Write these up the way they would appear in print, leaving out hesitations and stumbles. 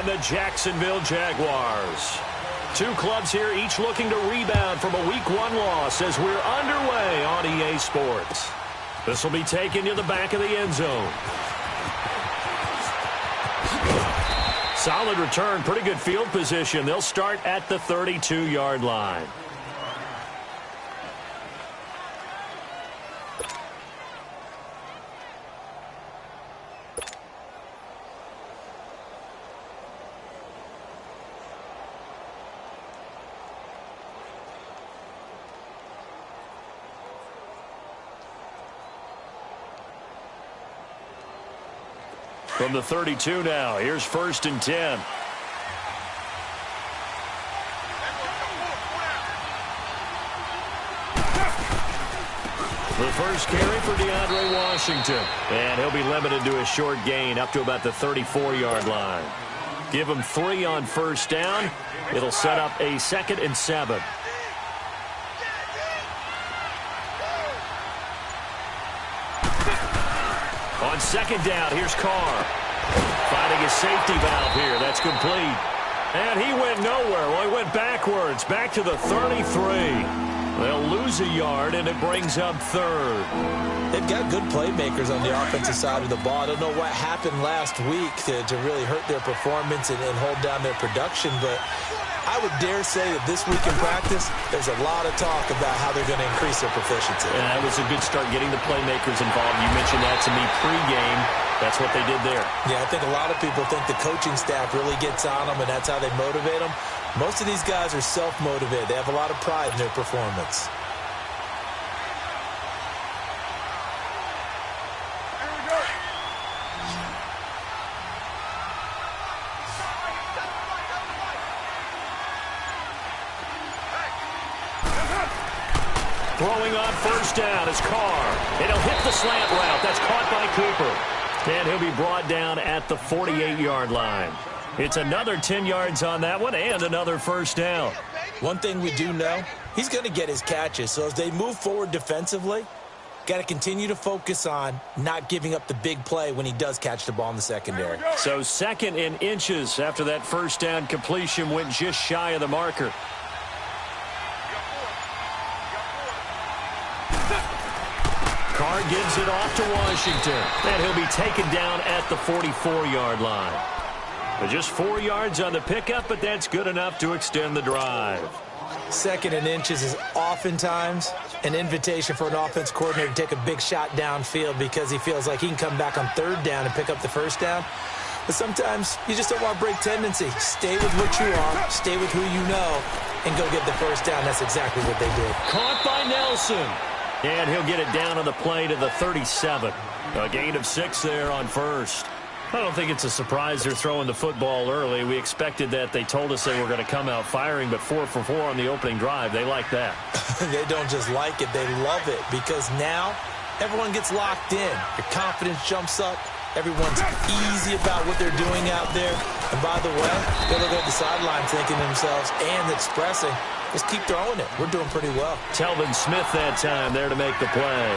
and the Jacksonville Jaguars. Two clubs here, each looking to rebound from a Week 1 loss as we're underway on EA Sports. This will be taken to the back of the end zone. Solid return, pretty good field position. They'll start at the 32-yard line. From the 32 now, here's 1st and 10. The first carry for DeAndre Washington. And he'll be limited to a short gain up to about the 34-yard line. Give him 3 on 1st down. It'll set up a 2nd and 7. On 2nd down, here's Carr. Finding his safety valve here. That's complete. And he went nowhere. Well, he went backwards. Back to the 33. They'll lose a yard, and it brings up 3rd. They've got good playmakers on the offensive side of the ball. I don't know what happened last week to really hurt their performance and hold down their production, but I would dare say that this week in practice, there's a lot of talk about how they're going to increase their proficiency. And that was a good start getting the playmakers involved. You mentioned that to me pregame. That's what they did there. Yeah, I think a lot of people think the coaching staff really gets on them, and that's how they motivate them. Most of these guys are self-motivated. They have a lot of pride in their performance. Throwing on 1st down is Carr. And he'll hit the slant route. That's caught by Cooper. And he'll be brought down at the 48-yard line. It's another 10 yards on that one and another 1st down. One thing we do know, he's going to get his catches. So as they move forward defensively, got to continue to focus on not giving up the big play when he does catch the ball in the secondary. So 2nd and inches after that 1st down completion went just shy of the marker. Carr gives it off to Washington. And he'll be taken down at the 44-yard line. But just 4 yards on the pickup, but that's good enough to extend the drive. 2nd and inches is oftentimes an invitation for an offense coordinator to take a big shot downfield because he feels like he can come back on 3rd down and pick up the 1st down. But sometimes you just don't want to break tendency. Stay with what you are, stay with who you know, and go get the 1st down. That's exactly what they did. Caught by Nelson. And he'll get it down on the play to the 37. A gain of 6 there on 1st. I don't think it's a surprise they're throwing the football early. We expected that. They told us they were going to come out firing, but 4 for 4 on the opening drive. They like that. They don't just like it. They love it because now everyone gets locked in. Your confidence jumps up. Everyone's easy about what they're doing out there. And by the way, they look at the sideline thinking to themselves and expressing, just keep throwing it. We're doing pretty well. Telvin Smith that time there to make the play.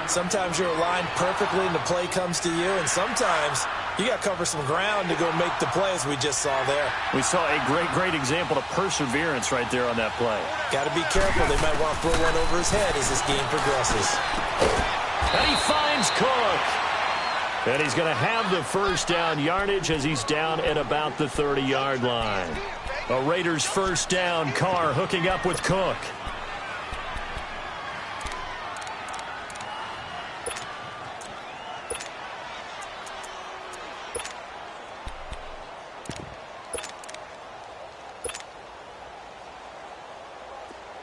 Sometimes you're aligned perfectly and the play comes to you, and sometimes you got to cover some ground to go make the play, as we just saw there. We saw a great example of perseverance right there on that play. Got to be careful. They might want to throw one over his head as this game progresses. And he finds Cook. And he's going to have the 1st down yardage as he's down at about the 30-yard line. A Raiders 1st down. Carr hooking up with Cook.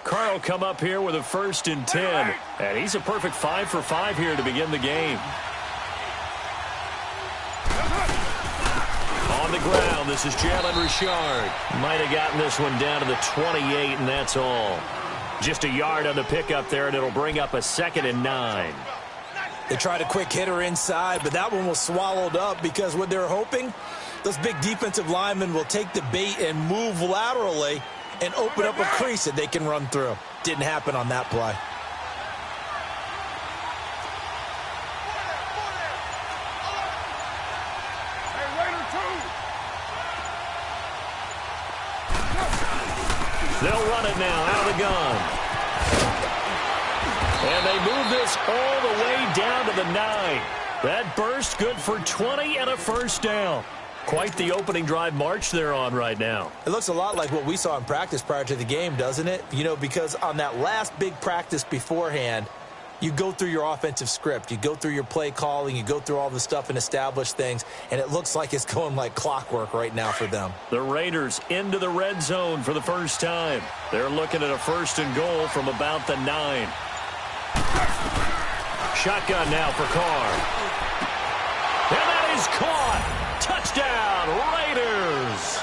Carr will come up here with a 1st and 10. And he's a perfect 5 for 5 here to begin the game. On the ground, this is Jalen Richard. Might have gotten this one down to the 28, and that's all. Just a yard on the pickup there, and it'll bring up a 2nd and 9. They tried a quick hitter inside, but that one was swallowed up because what they're hoping, those big defensive linemen will take the bait and move laterally and open up a crease that they can run through. Didn't happen on that play. They'll run it now out of the gun. And they move this all the way down to the 9. That burst good for 20 and a first down. Quite the opening drive march they're on right now. It looks a lot like what we saw in practice prior to the game, doesn't it? You know, because on that last big practice beforehand, you go through your offensive script. You go through your play calling. You go through all the stuff and establish things. And it looks like it's going like clockwork right now for them. The Raiders into the red zone for the first time. They're looking at a first and goal from about the 9. Shotgun now for Carr. And that is caught. Touchdown, Raiders.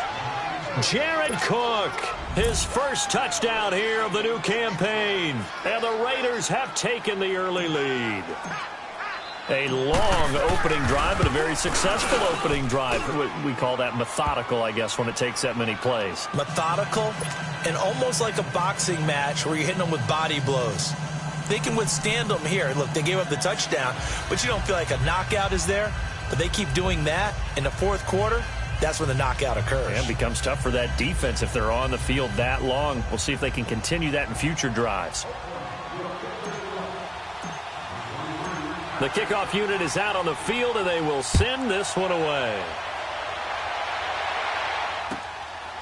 Jared Cook, his first touchdown here of the new campaign. And the Raiders have taken the early lead. A long opening drive, but a very successful opening drive. We call that methodical, I guess, when it takes that many plays. Methodical and almost like a boxing match where you're hitting them with body blows. They can withstand them here. Look, they gave up the touchdown, but you don't feel like a knockout is there. But they keep doing that in the fourth quarter. That's when the knockout occurs. And it becomes tough for that defense if they're on the field that long. We'll see if they can continue that in future drives. The kickoff unit is out on the field, and they will send this one away.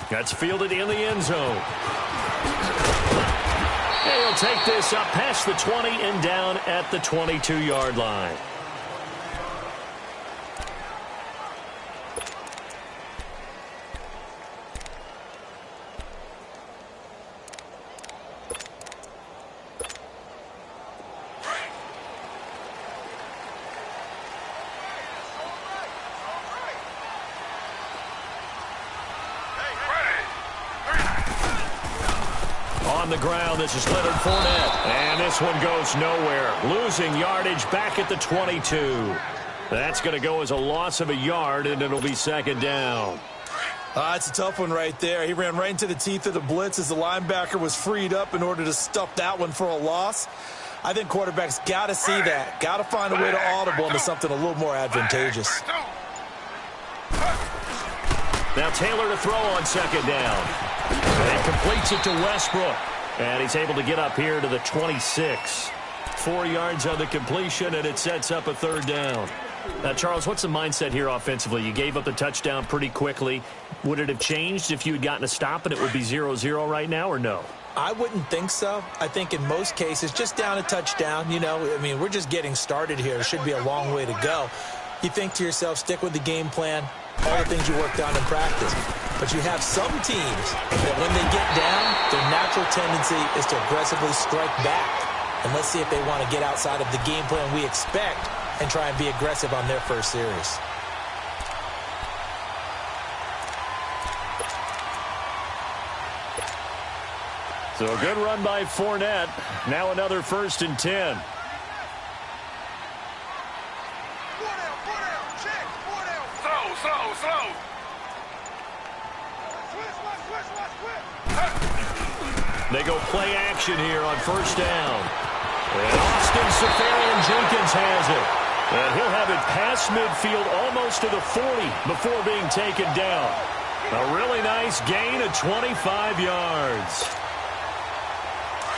That's fielded in the end zone. And he'll take this up past the 20 and down at the 22-yard line. On the ground, this is Leonard Fournette. And this one goes nowhere. Losing yardage back at the 22. That's going to go as a loss of a yard, and it'll be second down. It's a tough one right there. He ran right into the teeth of the blitz as the linebacker was freed up in order to stuff that one for a loss. I think quarterbacks got to see that. Got to find a way to audible into something a little more advantageous. Now Taylor to throw on second down. And he completes it to Westbrook. And he's able to get up here to the 26. 4 yards on the completion, and it sets up a third down. Now, Charles, what's the mindset here offensively? You gave up the touchdown pretty quickly. Would it have changed if you had gotten a stop and it would be 0-0 right now, or no? I wouldn't think so. I think in most cases, just down a touchdown, you know, I mean, we're just getting started here. It should be a long way to go. You think to yourself, stick with the game plan, all the things you worked on in practice. But you have some teams that when they get down, their natural tendency is to aggressively strike back. And let's see if they want to get outside of the game plan we expect and try and be aggressive on their first series. So a good run by Fournette. Now another 1st and 10. Slow. They go play action here on first down. And Austin Seferian-Jenkins has it. And he'll have it past midfield almost to the 40 before being taken down. A really nice gain of 25 yards.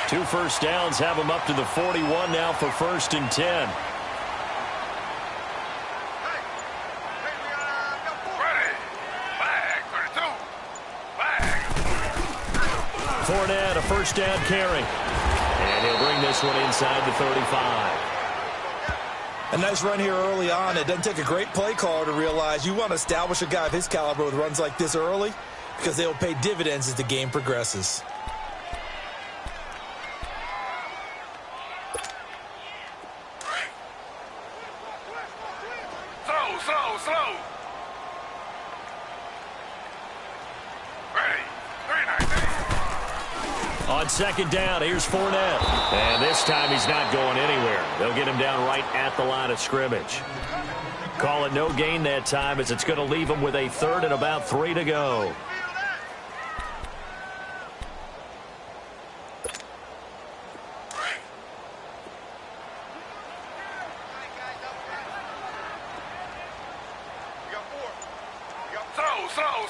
2 first downs have him up to the 41 now for 1st and 10. Fournette, a first down carry. And he'll bring this one inside the 35. A nice run here early on. It doesn't take a great play caller to realize you want to establish a guy of his caliber with runs like this early because they will pay dividends as the game progresses. Slow. On second down, here's Fournette. And this time he's not going anywhere. They'll get him down right at the line of scrimmage. Call it no gain that time as it's going to leave him with a 3rd and about 3 to go.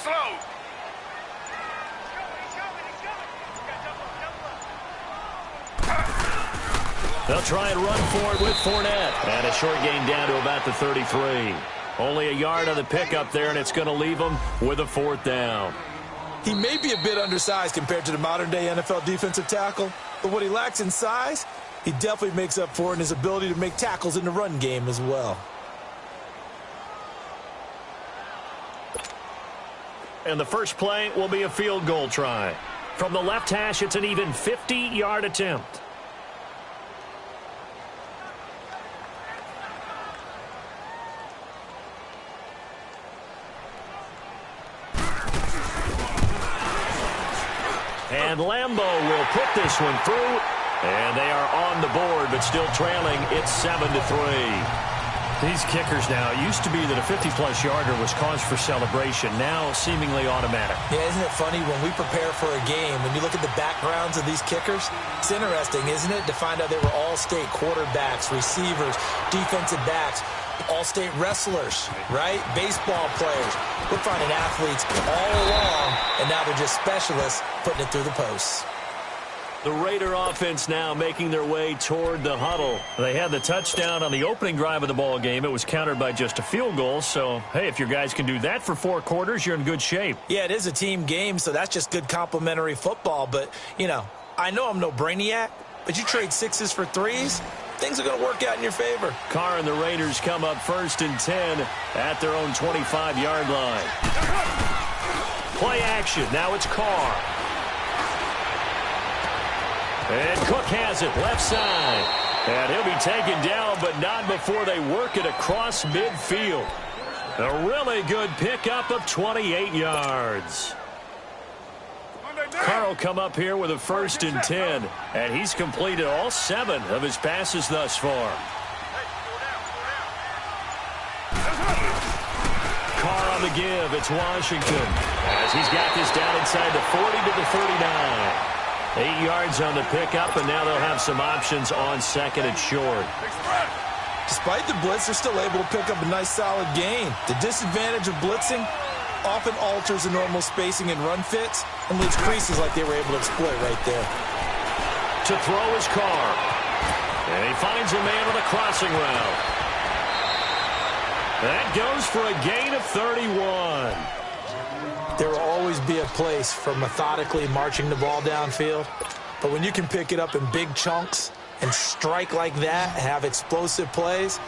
Slow. They'll try and run for it with Fournette. And a short gain down to about the 33. Only a yard on the pickup there, and it's going to leave them with a 4th down. He may be a bit undersized compared to the modern-day NFL defensive tackle, but what he lacks in size, he definitely makes up for in his ability to make tackles in the run game as well. And the first play will be a field goal try. From the left hash, it's an even 50-yard attempt. And Lambeau will put this one through. And they are on the board, but still trailing. It's 7-3. These kickers now, it used to be that a 50-plus yarder was cause for celebration, now seemingly automatic. Yeah, isn't it funny when we prepare for a game, when you look at the backgrounds of these kickers, it's interesting, isn't it, to find out they were all-state quarterbacks, receivers, defensive backs, all-state wrestlers, right? Baseball players. We're finding athletes all along, and now they're just specialists putting it through the posts. The Raider offense now making their way toward the huddle. They had the touchdown on the opening drive of the ball game. It was countered by just a field goal. So, hey, if your guys can do that for 4 quarters, you're in good shape. Yeah, it is a team game, so that's just good complimentary football. But, you know I'm no brainiac, but you trade 6s for 3s, things are going to work out in your favor. Carr and the Raiders come up 1st and 10 at their own 25-yard line. Play action. Now it's Carr. And Cook has it, left side. And he'll be taken down, but not before they work it across midfield. A really good pickup of 28 yards. Carr will come up here with a 1st and 10, and he's completed all 7 of his passes thus far. Carr on the give. It's Washington, as he's got this down inside the 40 to the 39. 8 yards on the pickup, and now they'll have some options on 2nd and short. Despite the blitz, they're still able to pick up a nice solid gain. The disadvantage of blitzing often alters the normal spacing and run fits and leaves creases like they were able to exploit right there. To throw is Carr. And he finds a man on the crossing route. That goes for a gain of 31. There will always be a place for methodically marching the ball downfield. But when you can pick it up in big chunks and strike like that, have explosive plays,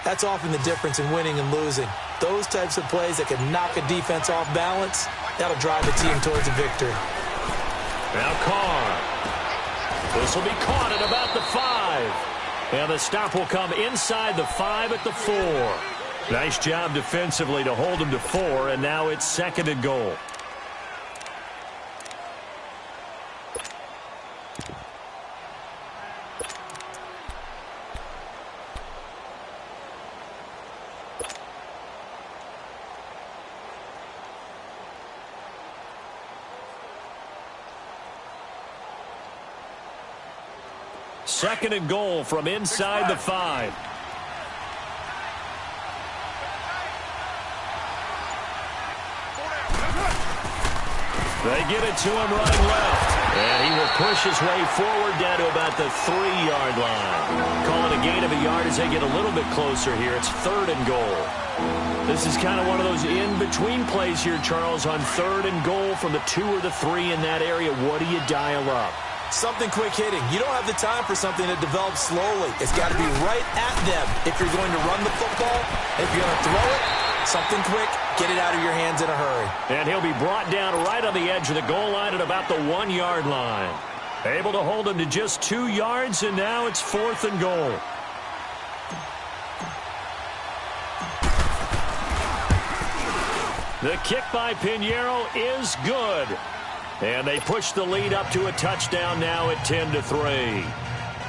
that's often the difference in winning and losing. Those types of plays that can knock a defense off balance, that'll drive the team towards a victory. Now Carr. This will be caught at about the 5. And the stop will come inside the 5 at the 4. Nice job defensively to hold him to 4, and now it's 2nd and goal. Second and goal from inside the 5. They get it to him running left. And he will push his way forward down to about the 3-yard line. Calling a gain of a yard as they get a little bit closer here. It's 3rd and goal. This is kind of one of those in-between plays here, Charles, on 3rd and goal from the 2 or the 3 in that area. What do you dial up? Something quick hitting. You don't have the time for something that develops slowly. It's got to be right at them if you're going to run the football. If you're going to throw it, something quick, get it out of your hands in a hurry. And he'll be brought down right on the edge of the goal line at about the 1-yard line. Able to hold him to just 2 yards, and now it's 4th and goal. The kick by Pinheiro is good. And they push the lead up to a touchdown now at 10-3.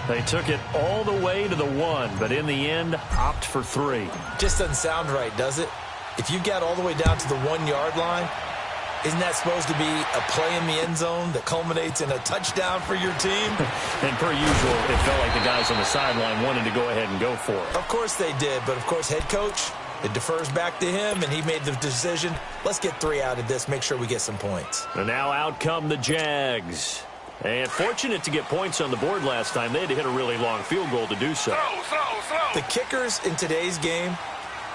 They took it all the way to the 1, but in the end, opt for 3. Just doesn't sound right, does it? If you got all the way down to the 1-yard line, isn't that supposed to be a play in the end zone that culminates in a touchdown for your team? And per usual, it felt like the guys on the sideline wanted to go ahead and go for it. Of course they did, but of course head coach, it defers back to him, and he made the decision, let's get 3 out of this, make sure we get some points. And now out come the Jags. And fortunate to get points on the board last time. They had to hit a really long field goal to do so. The kickers in today's game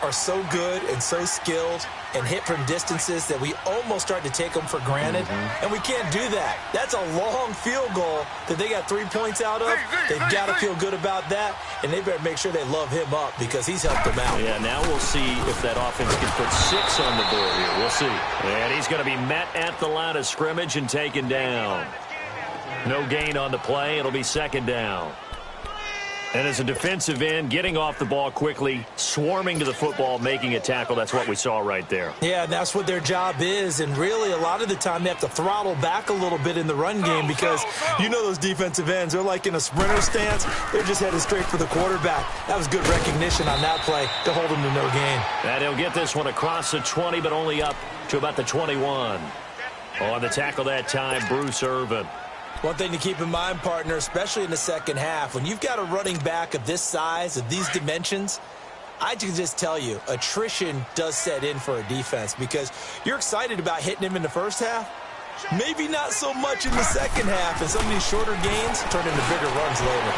are so good and so skilled and hit from distances that we almost start to take them for granted, and we can't do that. That's a long field goal that they got 3 points out of. They've got to feel good about that, and they better make sure they love him up because he's helped them out. Yeah, now we'll see if that offense can put 6 on the board here. We'll see. And he's going to be met at the line of scrimmage and taken down. No gain on the play. It'll be second down. And as a defensive end, getting off the ball quickly, swarming to the football, making a tackle, that's what we saw right there. Yeah, that's what their job is, and really a lot of the time they have to throttle back a little bit in the run game because you know those defensive ends, they're like in a sprinter stance. They're just headed straight for the quarterback. That was good recognition on that play to hold him to no gain. And he'll get this one across the 20, but only up to about the 21. On the tackle that time, Bruce Irvin. One thing to keep in mind, partner, especially in the second half, when you've got a running back of this size, of these dimensions, I can just tell you, attrition does set in for a defense because you're excited about hitting him in the first half. Maybe not so much in the second half, and some of these shorter gains turn into bigger runs later.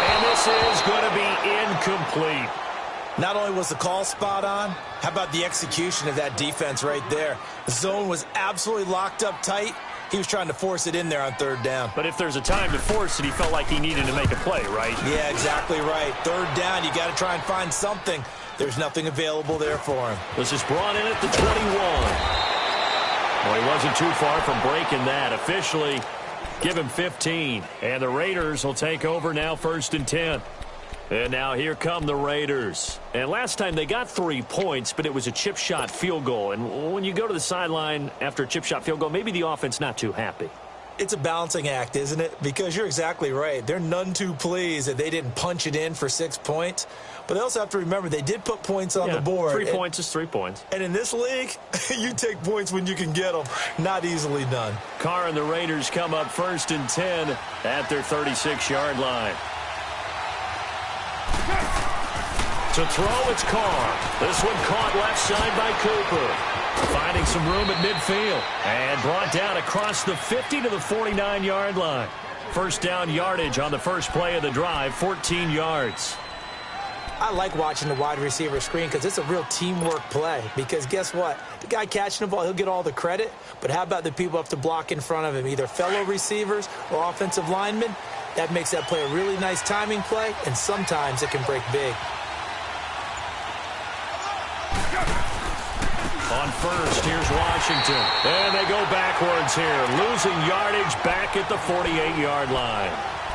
And this is going to be incomplete. Not only was the call spot on, how about the execution of that defense right there? The zone was absolutely locked up tight. He was trying to force it in there on third down. But if there's a time to force it, he felt like he needed to make a play, right? Yeah, exactly right. Third down, you got to try and find something. There's nothing available there for him. This is brought in at the 21. Well, he wasn't too far from breaking that. Officially, give him 15. And the Raiders will take over now, 1st and 10. And now here come the Raiders. And last time they got 3 points, but it was a chip shot field goal. And when you go to the sideline after a chip shot field goal, maybe the offense not too happy. It's a balancing act, isn't it? Because you're exactly right. They're none too pleased that they didn't punch it in for 6 points. But they also have to remember they did put points on the board. 3 points is 3 points. And in this league, you take points when you can get them. Not easily done. Carr and the Raiders come up 1st and 10 at their 36-yard line. To throw, it's Carr. This one caught left side by Cooper. Finding some room at midfield. And brought down across the 50 to the 49-yard line. First down yardage on the first play of the drive, 14 yards. I like watching the wide receiver screen because it's a real teamwork play. Because guess what? The guy catching the ball, he'll get all the credit. But how about the people who have to block in front of him, either fellow receivers or offensive linemen? That makes that play a really nice timing play, and sometimes it can break big. On first, here's Washington. And they go backwards here, losing yardage back at the 48-yard line.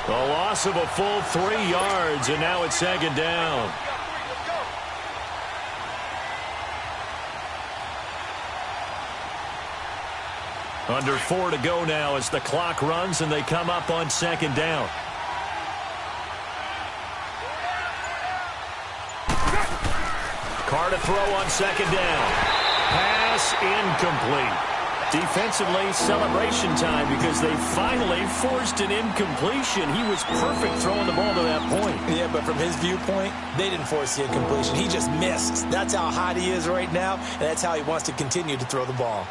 A loss of a full 3 yards, and now it's 2nd down. Under 4 to go now as the clock runs, and they come up on 2nd down. Carr to throw on 2nd down. Pass incomplete. Defensively, celebration time because they finally forced an incompletion. He was perfect throwing the ball to that point. Yeah, but from his viewpoint, they didn't force the incompletion. He just missed. That's how hot he is right now, and that's how he wants to continue to throw the ball.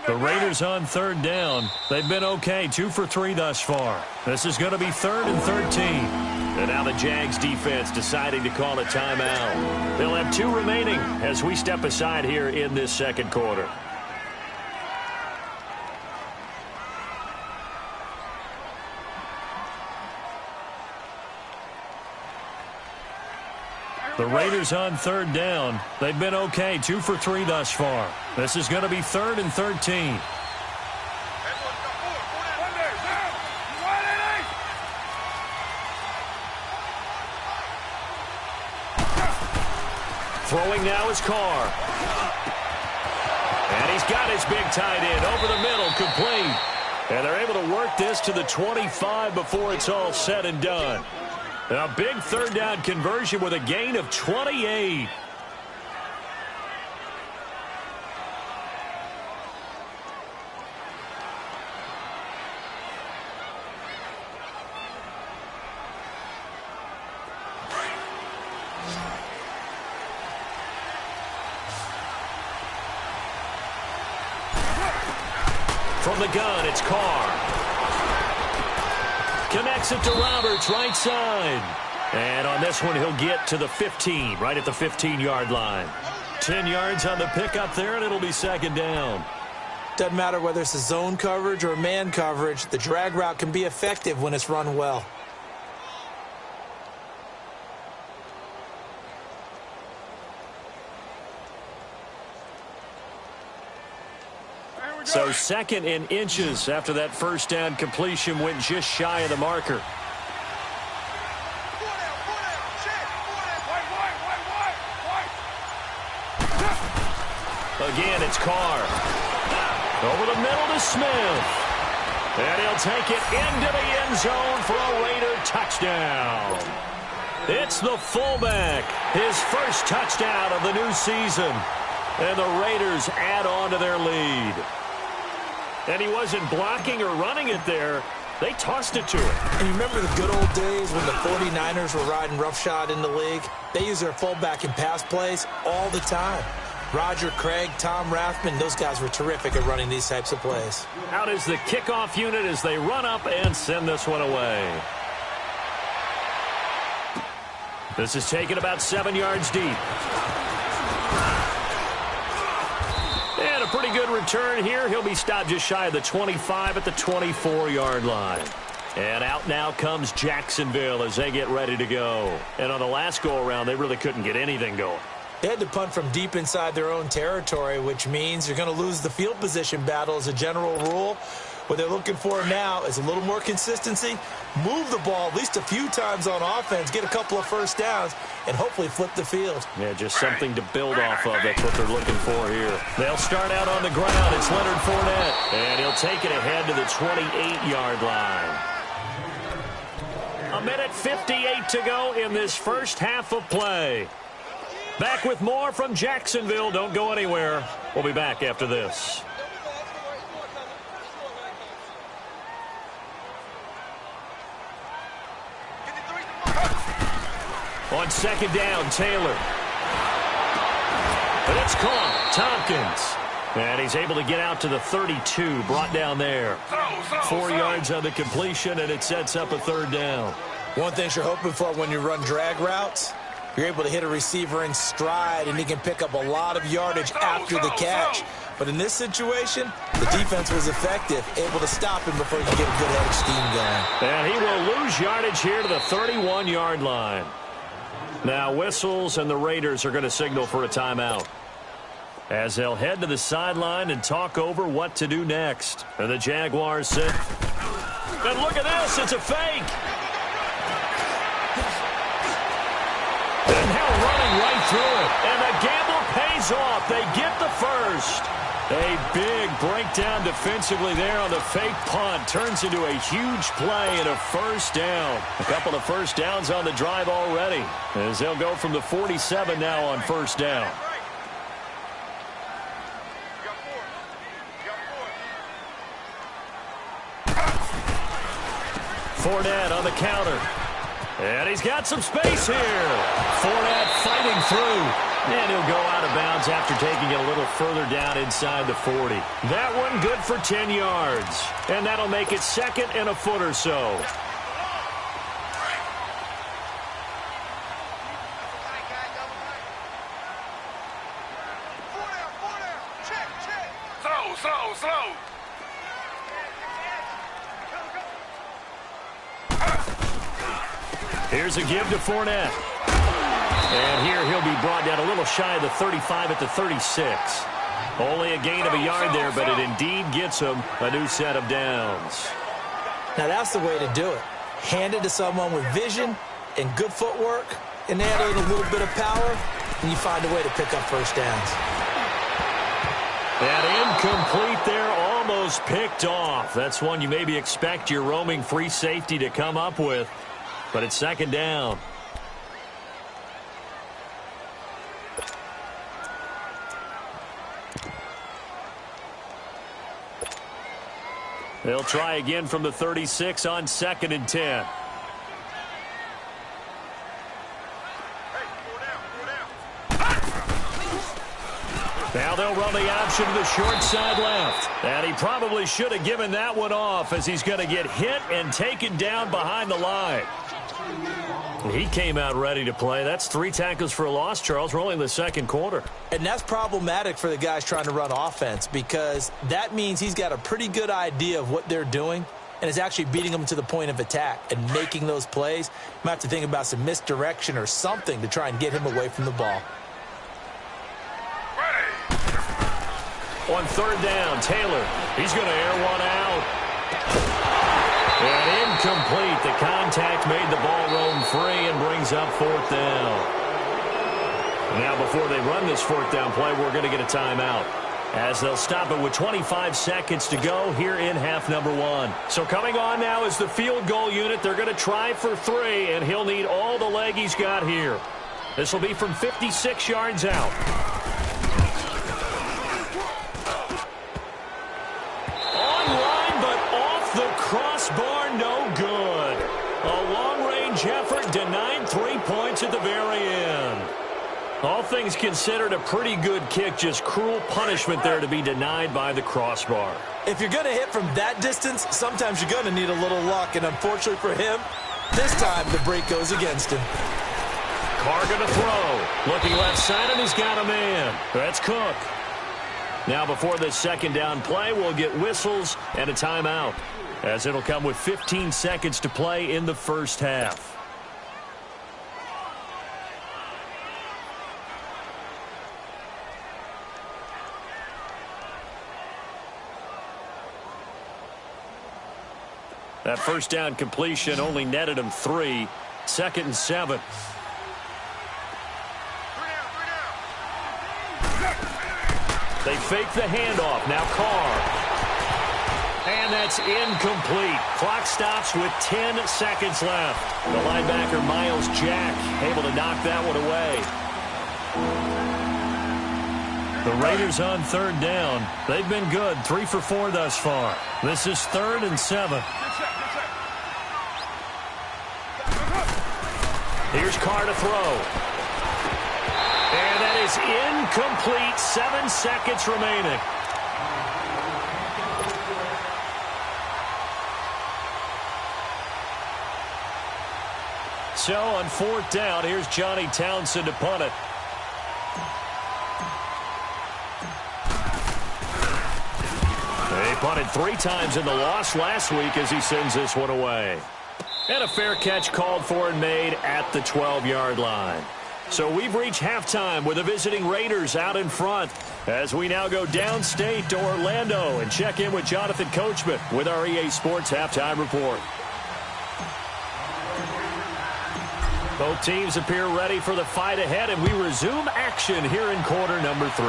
The Raiders on 3rd down. They've been okay, 2 for 3 thus far. This is going to be 3rd and 13. And now the Jags defense deciding to call a timeout. They'll have 2 remaining as we step aside here in this 2nd quarter. The Raiders on 3rd down. They've been okay, 2 for 3 thus far. This is going to be 3rd and 13. Throwing now is Carr. And he's got his big tight end over the middle, complete. And they're able to work this to the 25 before it's all said and done. A big 3rd down conversion with a gain of 28. From the gun, it's Carr. Connects it to Roberts, right side. And on this one, he'll get to the 15, right at the 15-yard line. 10 yards on the pickup there, and it'll be second down. Doesn't matter whether it's a zone coverage or man coverage, the drag route can be effective when it's run well. So second in inches after that first down completion went just shy of the marker. Again, it's Carr. Over the middle to Smith. And he'll take it into the end zone for a Raider touchdown. It's the fullback. His first touchdown of the new season. And the Raiders add on to their lead. And he wasn't blocking or running it there. They tossed it to him. And you remember the good old days when the 49ers were riding roughshod in the league? They use their fullback in pass plays all the time. Roger Craig, Tom Rathman, those guys were terrific at running these types of plays. Out is the kickoff unit as they run up and send this one away. This is taken about 7 yards deep. And a pretty good return here. He'll be stopped just shy of the 25 at the 24-yard line. And out now comes Jacksonville as they get ready to go. And on the last go-around, they really couldn't get anything going. They had to punt from deep inside their own territory, which means you're going to lose the field position battle as a general rule. What they're looking for now is a little more consistency, move the ball at least a few times on offense, get a couple of first downs, and hopefully flip the field. Yeah, just something to build off of. That's what they're looking for here. They'll start out on the ground. It's Leonard Fournette, and he'll take it ahead to the 28-yard line. 1:58 to go in this first half of play. Back with more from Jacksonville. Don't go anywhere. We'll be back after this. On second down, Taylor. But it's caught. Tompkins. And he's able to get out to the 32. Brought down there. 4 yards on the completion, and it sets up a third down. One thing you're hoping for when you run drag routes, you're able to hit a receiver in stride, and he can pick up a lot of yardage after the catch. But in this situation, the defense was effective, able to stop him before he could get a good head of steam going. And he will lose yardage here to the 31-yard line. Now whistles, and the Raiders are going to signal for a timeout as they'll head to the sideline and talk over what to do next. And the Jaguars sit. And look at this. It's a fake. And now running right through it. And the gamble pays off. They get the first. A big breakdown defensively there on the fake punt. Turns into a huge play and a first down. A couple of first downs on the drive already, as they'll go from the 47 now on first down. Fournette on the counter. And he's got some space here. Fournette fighting through. And he'll go out of bounds after taking it a little further down inside the 40. That one good for 10 yards. And that'll make it second and a foot or so. Slow. Here's a give to Fournette. And here he'll be brought down a little shy of the 35 at the 36. Only a gain of a yard there, but it indeed gets him a new set of downs. Now that's the way to do it. Hand it to someone with vision and good footwork, and add a little bit of power, and you find a way to pick up first downs. And incomplete there, almost picked off. That's one you maybe expect your roaming free safety to come up with, but it's second down. They'll try again from the 36 on 2nd and 10. Now they'll run the option to the short side left. And he probably should have given that one off as he's going to get hit and taken down behind the line. He came out ready to play. That's 3 tackles for a loss, Charles. We're only in the second quarter. And that's problematic for the guys trying to run offense because that means he's got a pretty good idea of what they're doing and is actually beating them to the point of attack and making those plays. You might have to think about some misdirection or something to try and get him away from the ball. On third down, Taylor. He's going to air one out. And incomplete. The contact made the ball roam free and brings up fourth down. Now before they run this fourth down play, we're going to get a timeout, as they'll stop it with 25 seconds to go here in half number 1. So coming on now is the field goal unit. They're going to try for 3, and he'll need all the leg he's got here. This will be from 56 yards out. Online, but off the crossbar, no good. A long-range effort denied 3 points at the very end. All things considered, a pretty good kick, just cruel punishment there to be denied by the crossbar. If you're going to hit from that distance, sometimes you're going to need a little luck, and unfortunately for him, this time the break goes against him. Carr going to throw. Looking left side, and he's got a man. That's Cook. Now before this second down play, we'll get whistles and a timeout, as it'll come with 15 seconds to play in the first half. That first down completion only netted him 3. 2nd and 7. They fake the handoff. Now Carr. And that's incomplete. Clock stops with 10 seconds left. The linebacker, Miles Jack, able to knock that one away. The Raiders on third down. They've been good. 3 for 4 thus far. This is 3rd and 7. Here's Carr to throw. And that is incomplete. 7 seconds remaining. So on 4th down, here's Johnny Townsend to punt it. They punted 3 times in the loss last week as he sends this one away. And a fair catch called for and made at the 12-yard line. So we've reached halftime with the visiting Raiders out in front, as we now go downstate to Orlando and check in with Jonathan Coachman with our EA Sports Halftime Report. Both teams appear ready for the fight ahead, and we resume action here in quarter number 3.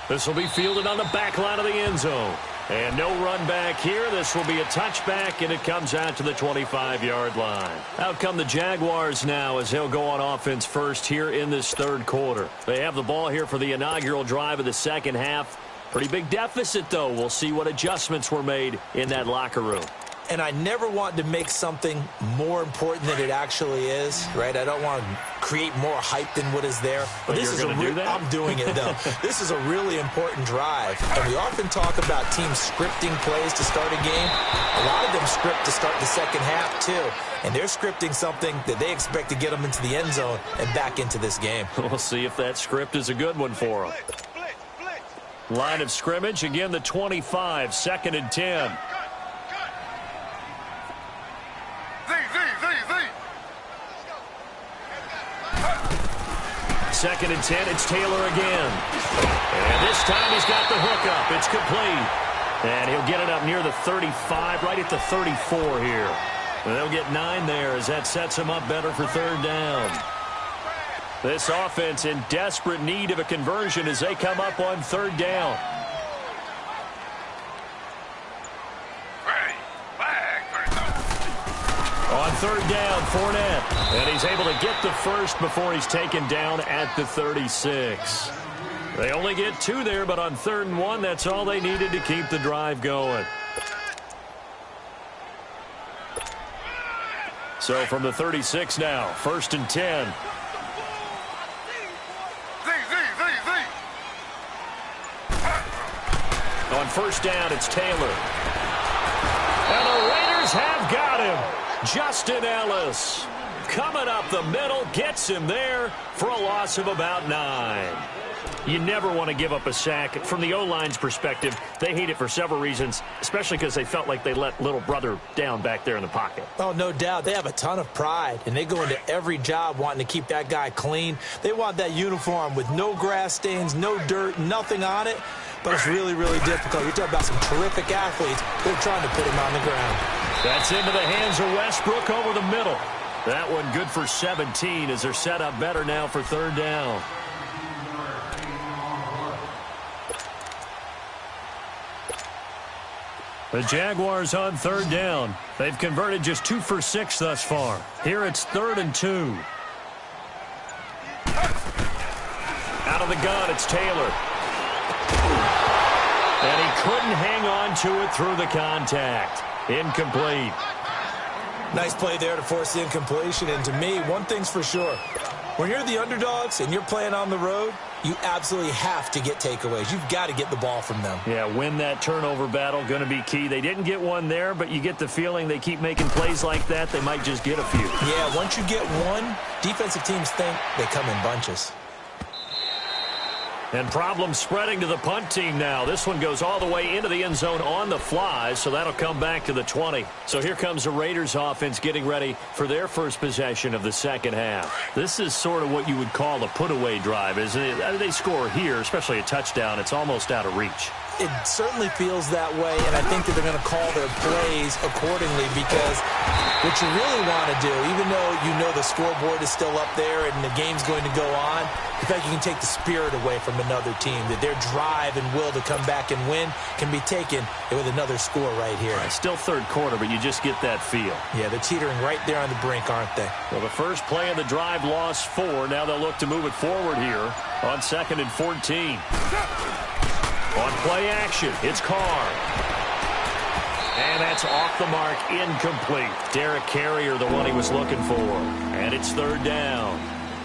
This will be fielded on the back line of the end zone. And no run back here. This will be a touchback, and it comes out to the 25-yard line. Out come the Jaguars now as they'll go on offense first here in this third quarter. They have the ball here for the inaugural drive of the second half. Pretty big deficit, though. We'll see what adjustments were made in that locker room. And I never want to make something more important than it actually is, right? I don't want to create more hype than what is there. But this is I'm doing it, though. This is a really important drive. And we often talk about teams scripting plays to start a game. A lot of them script to start the second half, too. And they're scripting something that they expect to get them into the end zone and back into this game. We'll see if that script is a good one for them. Line of scrimmage, again, the 25, 2nd and 10. Second and 10, it's Taylor again. And this time he's got the hook up. It's complete. And he'll get it up near the 35, right at the 34 here. And they'll get 9 there as that sets him up better for third down. This offense in desperate need of a conversion as they come up on third down. On third down, Fournette. And he's able to get the first before he's taken down at the 36. They only get 2 there, but on 3rd and 1, that's all they needed to keep the drive going. So from the 36 now, 1st and 10. On first down, it's Taylor. And the Raiders have got him. Justin Ellis coming up the middle, gets him there for a loss of about 9. You never want to give up a sack. From the O-line's perspective, they hate it for several reasons, especially because they felt like they let little brother down back there in the pocket. Oh, no doubt. They have a ton of pride, and they go into every job wanting to keep that guy clean. They want that uniform with no grass stains, no dirt, nothing on it. But it's really, really difficult. You're talking about some terrific athletes. They're trying to put him on the ground. That's into the hands of Westbrook over the middle. That one good for 17 as they're set up better now for third down. The Jaguars on third down. They've converted just 2 for 6 thus far. Here it's 3rd and 2. Out of the gun, it's Taylor. And he couldn't hang on to it through the contact. Incomplete. Nice play there to force the incompletion. And to me, one thing's for sure. When you're the underdogs and you're playing on the road, you absolutely have to get takeaways. You've got to get the ball from them. Yeah, win that turnover battle, going to be key. They didn't get one there, but you get the feeling they keep making plays like that, they might just get a few. Yeah, once you get one, defensive teams think they come in bunches. And problems spreading to the punt team now. This one goes all the way into the end zone on the fly, so that'll come back to the 20. So here comes the Raiders offense getting ready for their first possession of the second half. This is sort of what you would call a put-away drive, isn't it? They score here, especially a touchdown. It's almost out of reach. It certainly feels that way, and I think that they're going to call their plays accordingly because what you really want to do, even though you know the scoreboard is still up there and the game's going to go on, the fact you can take the spirit away from another team, that their drive and will to come back and win can be taken with another score right here. Still third quarter, but you just get that feel. Yeah, they're teetering right there on the brink, aren't they? Well, the first play of the drive lost 4. Now they'll look to move it forward here on 2nd and 14. On play action, it's Carr. And that's off the mark, incomplete. Derek Carrier, the one he was looking for. And it's third down.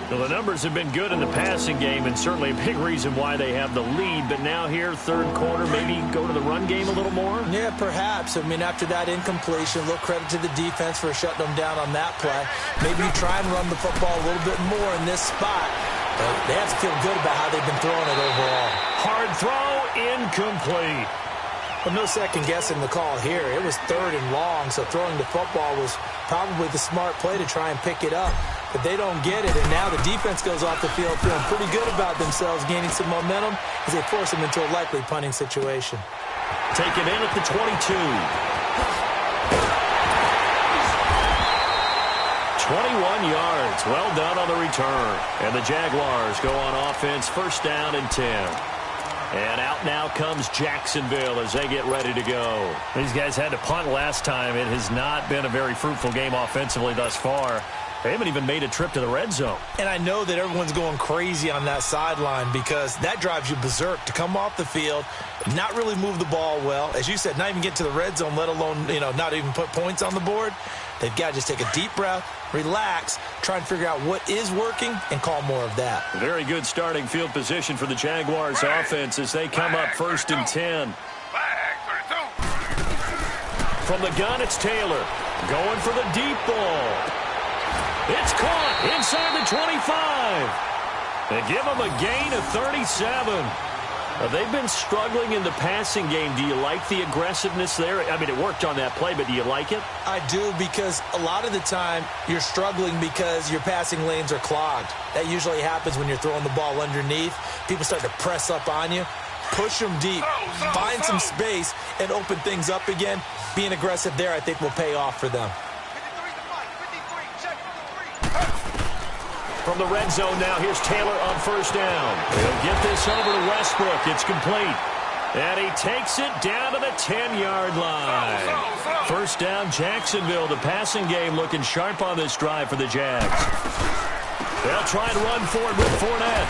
Well, the numbers have been good in the passing game, and certainly a big reason why they have the lead. But now here, third quarter, maybe go to the run game a little more? Yeah, perhaps. I mean, after that incompletion, a little credit to the defense for shutting them down on that play. Maybe you try and run the football a little bit more in this spot. But they have to feel good about how they've been throwing it overall. Hard throw, incomplete. Well, no second guessing the call here. It was 3rd and long, so throwing the football was probably the smart play to try and pick it up. But they don't get it, and now the defense goes off the field feeling pretty good about themselves, gaining some momentum as they force them into a likely punting situation. Taken in at the 22. 21 yards. Well done on the return. And the Jaguars go on offense, first down and 10. And out now comes Jacksonville as they get ready to go. These guys had to punt last time. It has not been a very fruitful game offensively thus far. They haven't even made a trip to the red zone. And I know that everyone's going crazy on that sideline because that drives you berserk to come off the field, not really move the ball well. As you said, not even get to the red zone, let alone, not even put points on the board. They've got to just take a deep breath, relax, try and figure out what is working, and call more of that. Very good starting field position for the Jaguars offense as they come up first and 10. From the gun, it's Taylor going for the deep ball. It's caught inside the 25. They give them a gain of 37. They've been struggling in the passing game. Do you like the aggressiveness there? I mean, it worked on that play, but do you like it? I do, because a lot of the time you're struggling because your passing lanes are clogged. That usually happens when you're throwing the ball underneath. People start to press up on you. Push them deep. Find some space and open things up again. Being aggressive there, I think, will pay off for them. From the red zone now, here's Taylor on first down. He'll get this over to Westbrook. It's complete. And he takes it down to the 10-yard line. First down, Jacksonville. The passing game looking sharp on this drive for the Jags. They'll try and run for it with Fournette.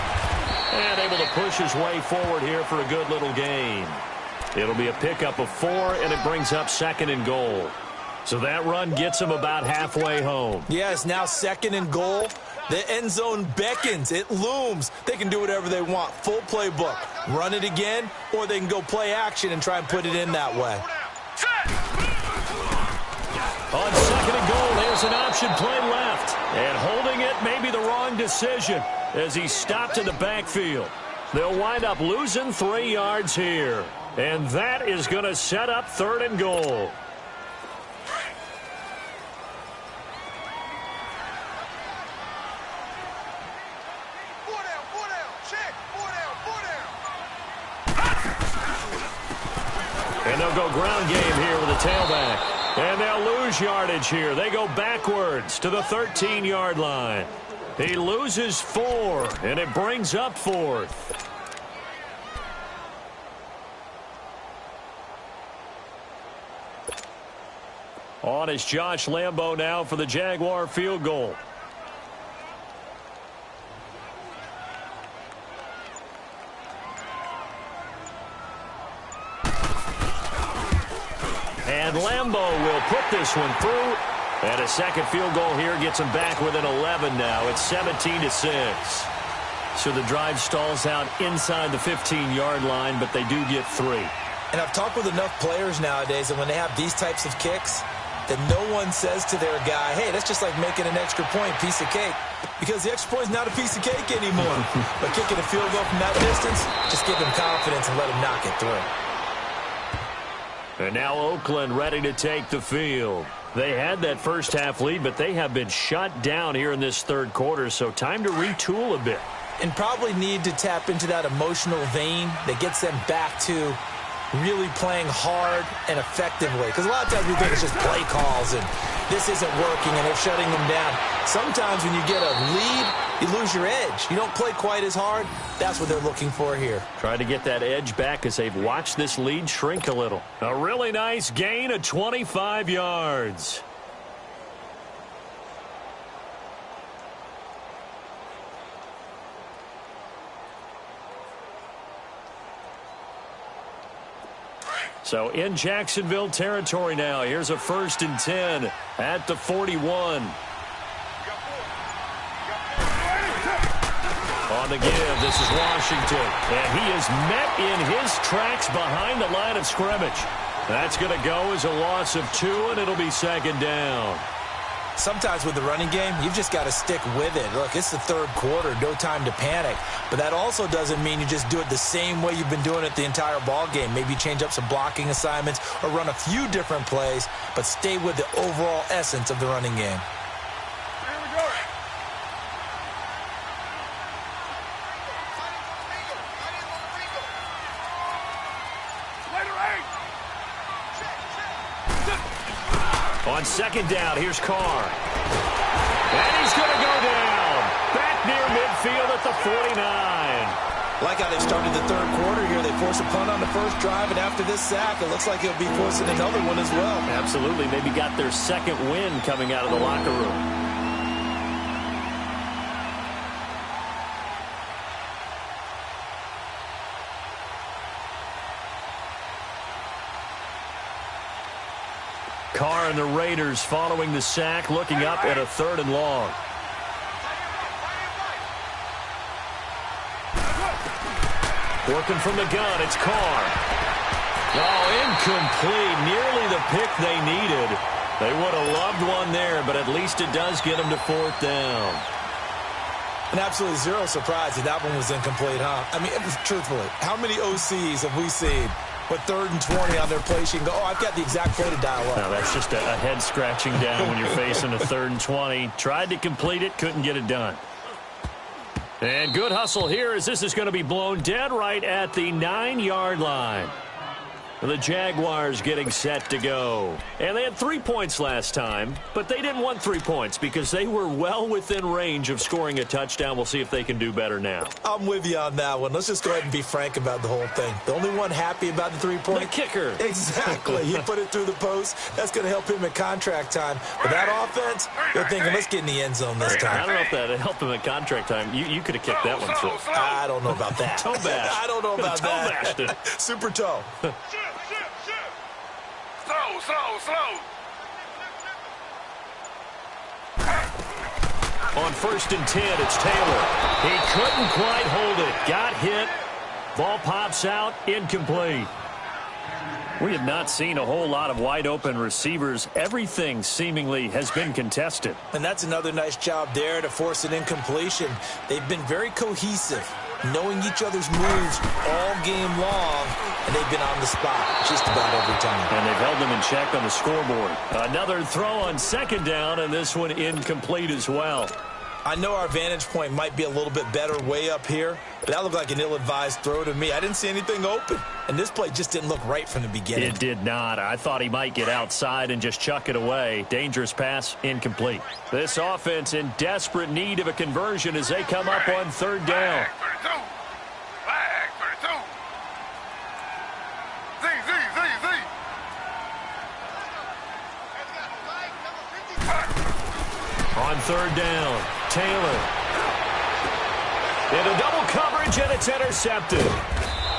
And able to push his way forward here for a good little gain. It'll be a pickup of 4, and it brings up 2nd and goal. So that run gets him about halfway home. Yeah, it's now 2nd and goal. The end zone beckons. It looms. They can do whatever they want. Full playbook. Run it again, or they can go play action and try and put it in that way. On second and goal, there's an option play left. And holding it may be the wrong decision as he stopped in the backfield. They'll wind up losing 3 yards here. And that is going to set up third and goal. And they'll go ground game here with a tailback. And they'll lose yardage here. They go backwards to the 13-yard line. He loses 4, and it brings up 4th. On is Josh Lambo now for the Jaguar field goal. And Lambo will put this one through. And a second field goal here gets him back within 11 now. It's 17-6. So the drive stalls out inside the 15-yard line, but they do get 3. And I've talked with enough players nowadays that when they have these types of kicks, that no one says to their guy, hey, that's just like making an extra point, piece of cake. Because the extra point is not a piece of cake anymore. But kicking a field goal from that distance, just give him confidence and let him knock it through. And now Oakland ready to take the field. They had that first half lead, but they have been shut down here in this third quarter, so time to retool a bit. And probably need to tap into that emotional vein that gets them back to really playing hard and effectively. Because a lot of times we think it's just play calls and this isn't working and they're shutting them down. Sometimes when you get a lead, you lose your edge. You don't play quite as hard. That's what they're looking for here. Try to get that edge back as they've watched this lead shrink a little. A really nice gain of 25 yards. So in Jacksonville territory now. Here's a 1st and 10 at the 41. On the give, this is Washington. And he is met in his tracks behind the line of scrimmage. That's going to go as a loss of 2, and it'll be 2nd down. Sometimes with the running game, you've just got to stick with it. Look, it's the third quarter, no time to panic. But that also doesn't mean you just do it the same way you've been doing it the entire ball game. Maybe change up some blocking assignments or run a few different plays, but stay with the overall essence of the running game. On 2nd down, here's Carr. And he's going to go down. Back near midfield at the 49. Like how they started the third quarter here. They forced a punt on the first drive, and after this sack, it looks like he'll be forcing another one as well. Absolutely. Maybe got their second win coming out of the locker room. Carr and the Raiders following the sack, looking up at a 3rd and long. Working from the gun, it's Carr. Oh, incomplete. Nearly the pick they needed. They would have loved one there, but at least it does get them to 4th down. And absolutely zero surprise that one was incomplete, huh? I mean, truthfully, how many OCs have we seen with 3rd and 20 on their play sheet and go, oh, I've got the exact play to dial up? No, that's just a head scratching down when you're facing a 3rd and 20. Tried to complete it, couldn't get it done. And good hustle here as this is going to be blown dead right at the 9-yard line. The Jaguars getting set to go. And they had 3 points last time, but they didn't want 3 points because they were well within range of scoring a touchdown. We'll see if they can do better now. I'm with you on that one. Let's just go ahead and be frank about the whole thing. The only one happy about the 3-point? The kicker. Exactly. He put it through the post. That's going to help him at contract time. But that offense, they're thinking, let's get in the end zone this time. I don't know if that helped him at contract time. You could have kicked that one through. I don't know about that. Toe bash. I don't know about that. Toe bashed it. Super toe. Slow. On 1st and 10, it's Taylor. He couldn't quite hold it. Got hit. Ball pops out. Incomplete. We have not seen a whole lot of wide-open receivers. Everything seemingly has been contested. And that's another nice job there to force an incompletion. They've been very cohesive, knowing each other's moves all game long, and they've been on the spot just about every time. And they've held them in check on the scoreboard. Another throw on 2nd down, and this one incomplete as well. I know our vantage point might be a little bit better way up here, but that looked like an ill-advised throw to me. I didn't see anything open, and this play just didn't look right from the beginning. It did not. I thought he might get outside and just chuck it away. Dangerous pass, incomplete. This offense in desperate need of a conversion as they come up on 3rd down. Flag 32. On 3rd down, Taylor. Into double coverage, and it's intercepted.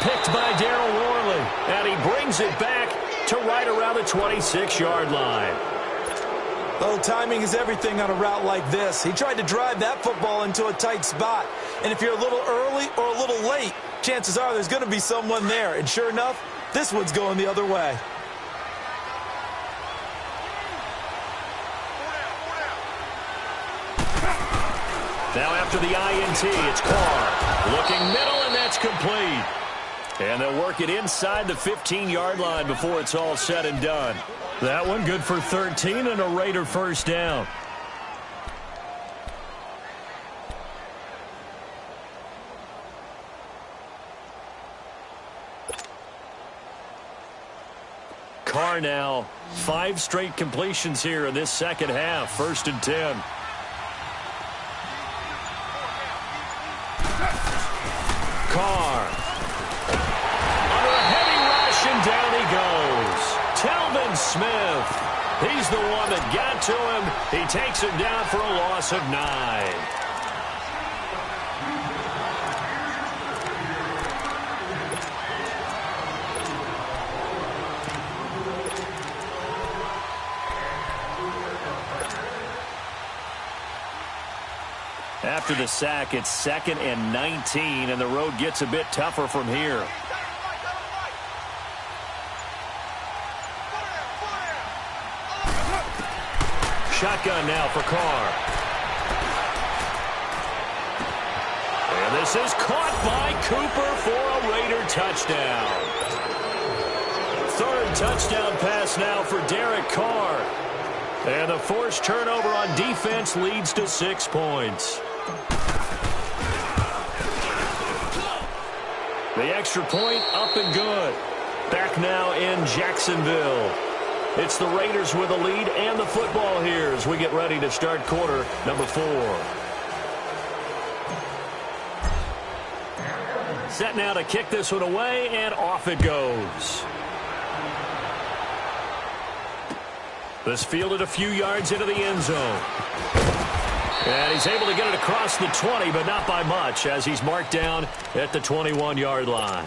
Picked by Darryl Worley, and he brings it back to right around the 26-yard line. Oh, timing is everything on a route like this. He tried to drive that football into a tight spot. And if you're a little early or a little late, chances are there's going to be someone there. And sure enough, this one's going the other way. Now after the INT, it's Carr. Looking middle, and that's complete. And they'll work it inside the 15-yard line before it's all said and done. That one good for 13 and a Raider 1st down. Carr now, 5 straight completions here in this second half. 1st and 10. Carr. Under a heavy rush, and down he goes. Telvin Smith. He's the one that got to him. He takes him down for a loss of 9. After the sack, it's 2nd and 19, and the road gets a bit tougher from here. Shotgun now for Carr. And this is caught by Cooper for a Raider touchdown. 3rd touchdown pass now for Derek Carr. And the forced turnover on defense leads to 6 points. The extra point up and good. Back now in Jacksonville. It's the Raiders with a lead and the football here as we get ready to start quarter number 4. Set now to kick this one away, and off it goes. This fielded a few yards into the end zone. And he's able to get it across the 20, but not by much, as he's marked down at the 21-yard line.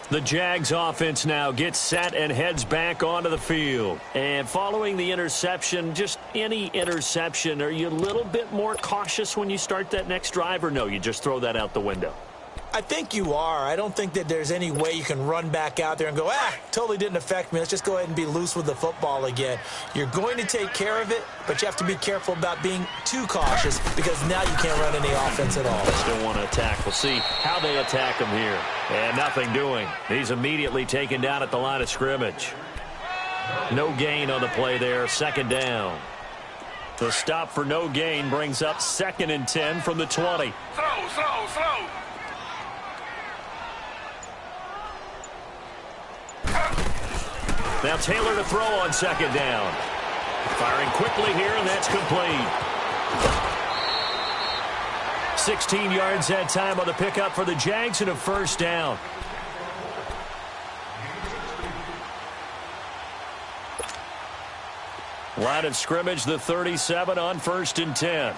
The Jags offense now gets set and heads back onto the field. And following the interception, just any interception, are you a little bit more cautious when you start that next drive, or no, you just throw that out the window? I think you are. I don't think that there's any way you can run back out there and go, totally didn't affect me. Let's just go ahead and be loose with the football again. You're going to take care of it, but you have to be careful about being too cautious because now you can't run any offense at all. Still want to attack. We'll see how they attack him here. And nothing doing. He's immediately taken down at the line of scrimmage. No gain on the play there. 2nd down. The stop for no gain brings up 2nd and 10 from the 20. Slow. Now Taylor to throw on 2nd down. Firing quickly here, and that's complete. 16 yards that time on the pickup for the Jags, and a 1st down. Line of scrimmage, the 37 on 1st and 10.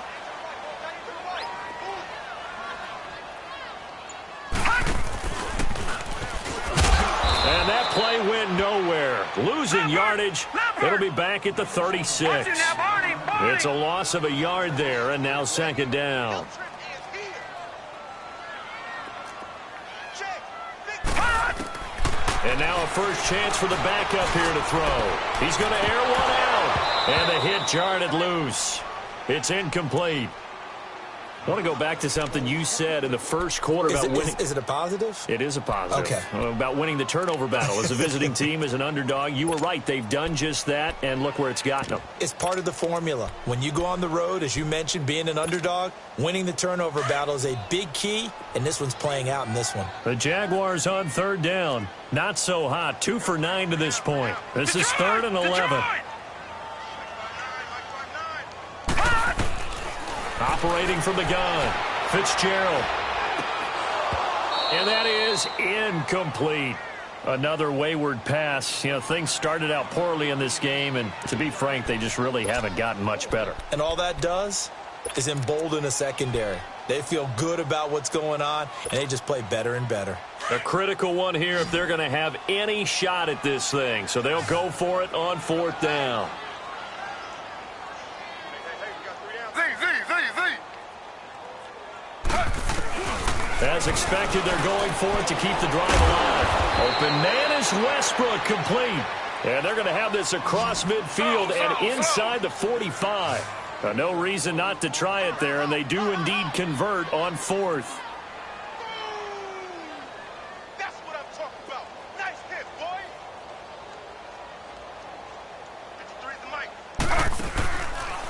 And that play went nowhere. Losing yardage. It'll be back at the 36. It's a loss of a yard there, and now second down. And now a first chance for the backup here to throw. He's going to air one out. And the hit jarred it loose. It's incomplete. I want to go back to something you said in the first quarter about winning. Is it a positive? It is a positive. Okay. About winning the turnover battle. As a visiting team, as an underdog, you were right. They've done just that, and look where it's gotten them. It's part of the formula. When you go on the road, as you mentioned, being an underdog, winning the turnover battle is a big key, and this one's playing out in this one. The Jaguars on third down. Not so hot. 2 for 9 to this point. This is 3rd and 11. Operating from the gun, Fitzgerald. And that is incomplete. Another wayward pass. You know, things started out poorly in this game, and to be frank, they just really haven't gotten much better. And all that does is embolden a secondary. They feel good about what's going on, and they just play better and better. A critical one here if they're going to have any shot at this thing. So they'll go for it on 4th down. As expected, they're going for it to keep the drive alive. Open man is Westbrook, complete. And they're going to have this across midfield and inside the 45. No reason not to try it there, and they do indeed convert on 4th. That's what I'm talking about. Nice hit, boy.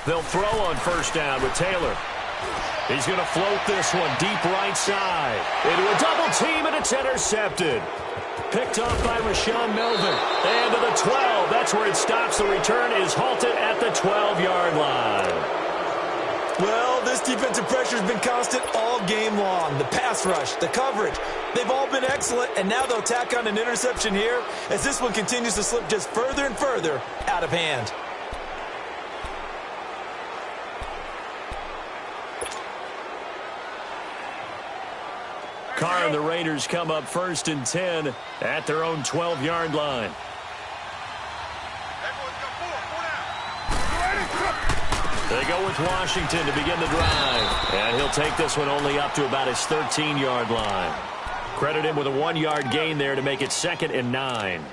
They'll throw on 1st down with Taylor. He's going to float this one deep right side. Into a double team, and it's intercepted. Picked off by Rashawn Melvin. And to the 12. That's where it stops. The return is halted at the 12-yard line. Well, this defensive pressure has been constant all game long. The pass rush, the coverage, they've all been excellent, and now they'll tack on an interception here as this one continues to slip just further and further out of hand. Carr and the Raiders come up 1st and 10 at their own 12-yard line. They go with Washington to begin the drive. And he'll take this one only up to about his 13-yard line. Credit him with a 1-yard gain there to make it 2nd and 9.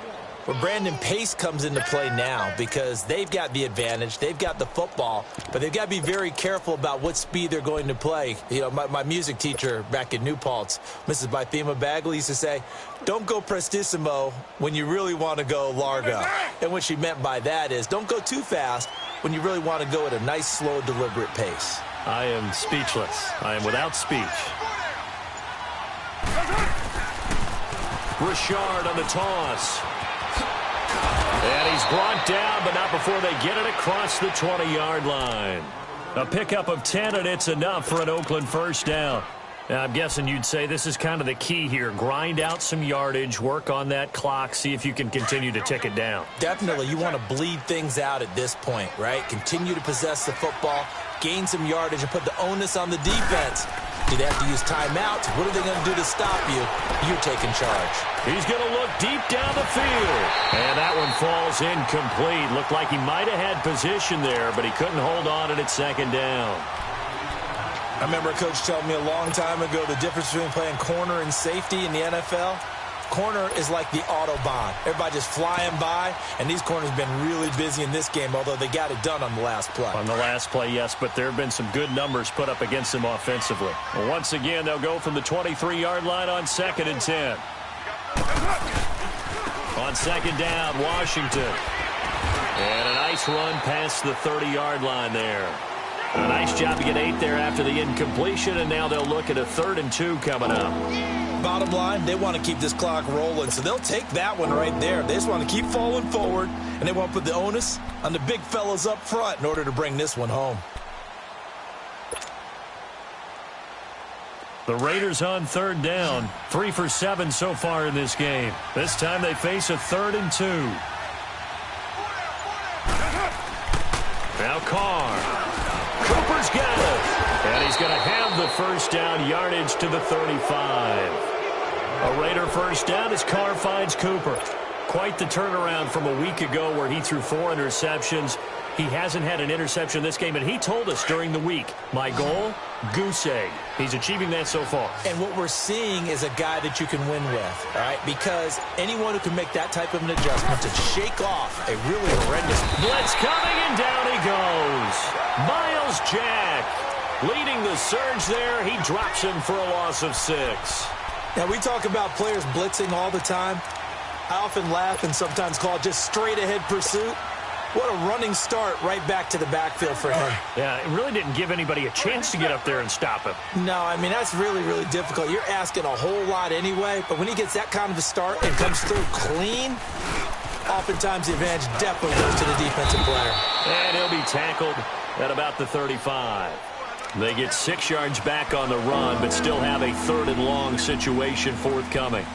Well, Brandon, pace comes into play now because they've got the advantage. They've got the football, but they've got to be very careful about what speed they're going to play. You know, my music teacher back in New Paltz, Mrs. Bythema Bagley, used to say, don't go prestissimo when you really want to go largo. And what she meant by that is don't go too fast when you really want to go at a nice, slow, deliberate pace. I am speechless. I am without speech. Richard on the toss. And he's brought down, but not before they get it across the 20-yard line. A pickup of 10, and it's enough for an Oakland 1st down. Now, I'm guessing you'd say this is kind of the key here. Grind out some yardage, work on that clock, see if you can continue to tick it down. Definitely. You want to bleed things out at this point, right? Continue to possess the football, gain some yardage, and put the onus on the defense. Do they have to use timeouts? What are they going to do to stop you? You're taking charge. He's going to look deep down the field. And that one falls incomplete. Looked like he might have had position there, but he couldn't hold on at 2nd down. I remember a coach telling me a long time ago the difference between playing corner and safety in the NFL. Corner is like the Autobahn. Everybody just flying by, and these corners have been really busy in this game, although they got it done on the last play. On the last play, yes, but there have been some good numbers put up against them offensively. Well, once again, they'll go from the 23-yard line on 2nd and 10. On 2nd down, Washington. And a nice run past the 30-yard line there. A nice job to get 8 there after the incompletion, and now they'll look at a 3rd and 2 coming up. Bottom line, they want to keep this clock rolling, so they'll take that one right there. They just want to keep falling forward, and they want to put the onus on the big fellas up front in order to bring this one home. The Raiders on 3rd down, 3 for 7 so far in this game. This time they face a 3rd and 2. Now Carr. Cooper's got it. And he's going to have the 1st down, yardage to the 35. A Raider 1st down as Carr finds Cooper. Quite the turnaround from a week ago where he threw 4 interceptions. He hasn't had an interception this game, and he told us during the week, my goal, goose egg. He's achieving that so far. And what we're seeing is a guy that you can win with, all right? Because anyone who can make that type of an adjustment to shake off a really horrendous blitz coming, and down he goes. Miles Jack leading the surge there. He drops him for a loss of 6. Now, we talk about players blitzing all the time. I often laugh and sometimes call it just straight-ahead pursuit. What a running start right back to the backfield for him. Yeah, it really didn't give anybody a chance to get up there and stop him. No, I mean, that's really, really difficult. You're asking a whole lot anyway, but when he gets that kind of a start and comes through clean, oftentimes the advantage definitely goes to the defensive player. And he'll be tackled at about the 35. They get 6 yards back on the run, but still have a 3rd and long situation forthcoming.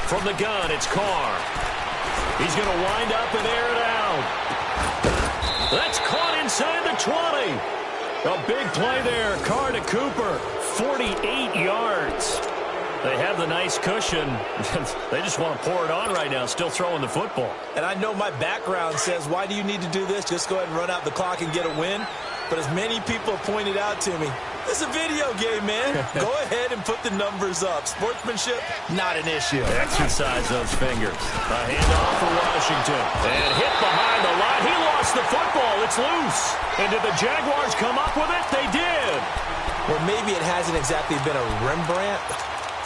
From the gun, it's Carr. He's going to wind up and air it out. That's caught inside the 20. A big play there. Carr to Cooper. 48 yards. They have the nice cushion. They just want to pour it on right now, still throwing the football. And I know my background says, why do you need to do this? Just go ahead and run out the clock and get a win. But as many people have pointed out to me, this is a video game, man. Go ahead and put the numbers up. Sportsmanship, not an issue. Exercise those fingers. A handoff for Washington. And hit behind the line. He lost the football. It's loose. And did the Jaguars come up with it? They did. Well, maybe it hasn't exactly been a Rembrandt,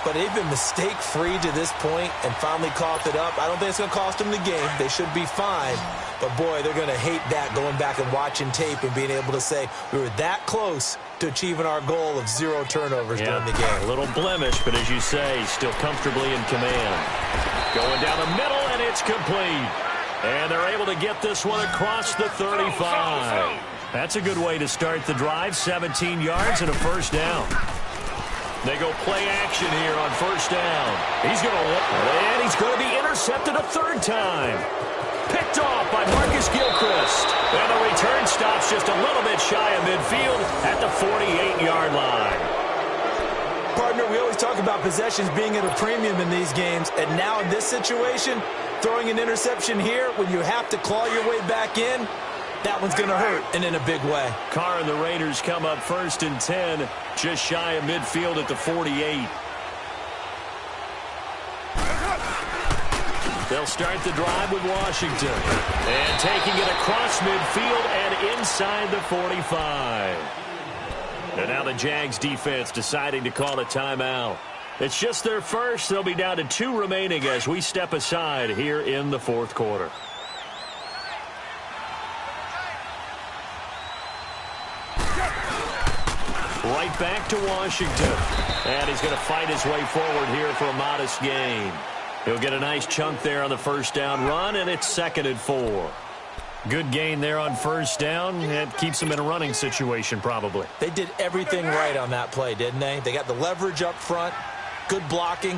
but they've been mistake-free to this point and finally coughed it up. I don't think it's going to cost them the game. They should be fine. But, boy, they're going to hate that, going back and watching tape and being able to say we were that close to achieving our goal of 0 turnovers during the game. A little blemish, but as you say, still comfortably in command. Going down the middle, and it's complete. And they're able to get this one across the 35. That's a good way to start the drive. 17 yards and a first down. They go play action here on first down. He's going to be intercepted a 3rd time. Picked off by Marcus Gilchrist. And the return stops just a little bit shy of midfield at the 48-yard line. Partner, we always talk about possessions being at a premium in these games. And now in this situation, throwing an interception here when you have to claw your way back in, that one's going to hurt, and in a big way. Carr and the Raiders come up 1st and 10, just shy of midfield at the 48. They'll start the drive with Washington. And taking it across midfield and inside the 45. And now the Jags defense deciding to call a timeout. It's just their first. They'll be down to 2 remaining as we step aside here in the 4th quarter. Right back to Washington. And he's going to fight his way forward here for a modest gain. He'll get a nice chunk there on the first down run, and it's 2nd and 4. Good gain there on first down. It keeps them in a running situation probably. They did everything right on that play, didn't they? They got the leverage up front, good blocking,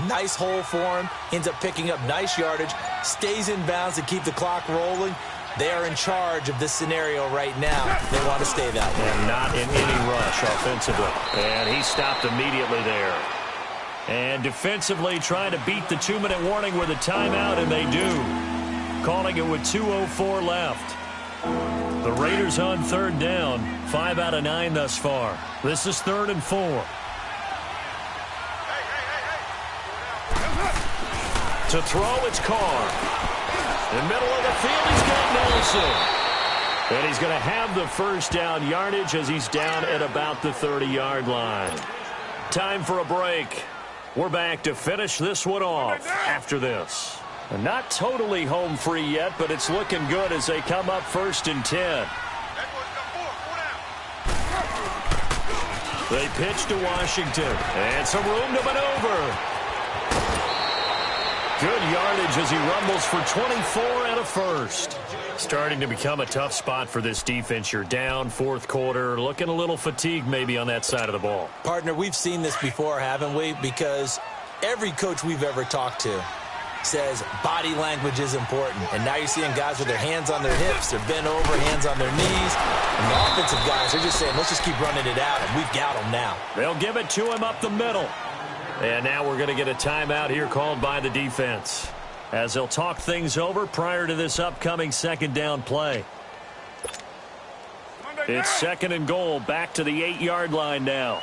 nice hole for him, ends up picking up nice yardage, stays in bounds to keep the clock rolling. They are in charge of this scenario right now. They want to stay that way. And not in any rush offensively. And he stopped immediately there. And defensively trying to beat the 2-minute warning with a timeout, and they do. Calling it with 2:04 left. The Raiders on 3rd down. 5 out of 9 thus far. This is 3rd and 4. To throw, it's Carr. In the middle of the field, he's got Nelson. And he's going to have the first down yardage as he's down at about the 30-yard line. Time for a break. We're back to finish this one off after this. Not totally home free yet, but it's looking good as they come up 1st and 10. They pitch to Washington. And some room to maneuver. Good yardage as he rumbles for 24 and a first. Starting to become a tough spot for this defense. You're down fourth quarter, looking a little fatigued maybe on that side of the ball. Partner, we've seen this before, haven't we? Because every coach we've ever talked to says body language is important. And now you're seeing guys with their hands on their hips, they're bent over, hands on their knees. And the offensive guys, they're just saying, let's just keep running it out, and we've got them now. They'll give it to him up the middle. And now we're going to get a timeout here called by the defense, as they'll talk things over prior to this upcoming second down play. It's second and goal, back to the 8-yard line now.